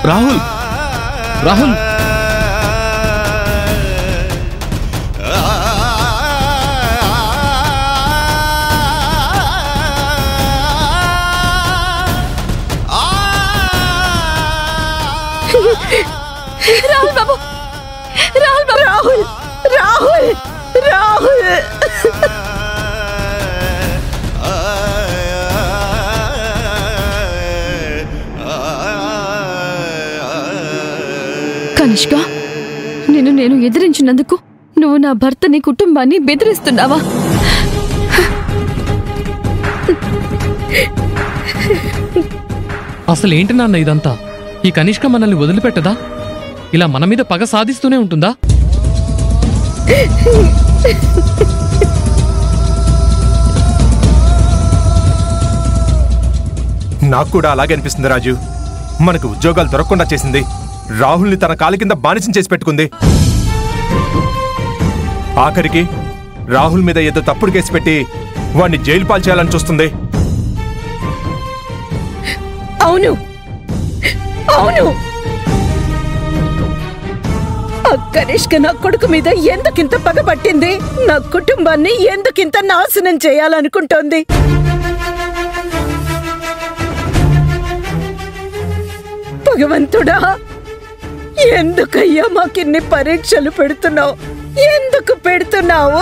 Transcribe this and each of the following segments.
రాహుల్ రాహుల్ రాహుల్ బాబు రాహుల్ బాబు రాహుల్ రాహుల్ రాహుల్ కనిష్క, నేను ఎదిరించినందుకు నువ్వు నా భర్తని కుటుంబాన్ని బెదిరిస్తున్నావా? అసలేంటి నాన్న ఇదంతా? ఈ కనిష్క మనల్ని వదిలిపెట్టదా? ఇలా మన మీద పగ సాధిస్తూనే ఉంటుందా? నాకు కూడా అలాగే అనిపిస్తుంది రాజు. మనకు ఉద్యోగాలు దొరకకుండా చేసింది, రాహుల్ని తన కాలి కింద బానిసం చేసి పెట్టుకుంది. ఆఖరికి రాహుల్ మీద ఏదో తప్పుడు కేసు పెట్టి వాడిని జైలు పాలు చేయాలని చూస్తుంది. అవును అవును, కనిష్క నా కొడుకు మీద ఎందుకింత పగబట్టింది? నా కుటుంబాన్ని ఎందుకింత నాశనం చేయాలనుకుంటోంది? భగవంతుడా, ఎందుకయ్యా మాకిన్ని పరీక్షలు పెడుతున్నావు? ఎందుకు పెడుతున్నావు?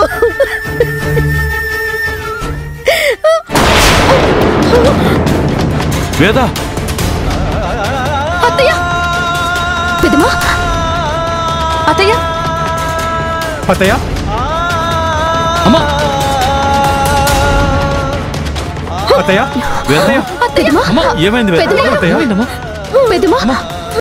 వేద, అత్తయ్య, పెద్దమ్మా, అత్తయ్య, అత్తయ్య, అమ్మా, అత్తయ్య, వేద, అత్తయ్య, ఏమైంది? పెద్దమ్మా,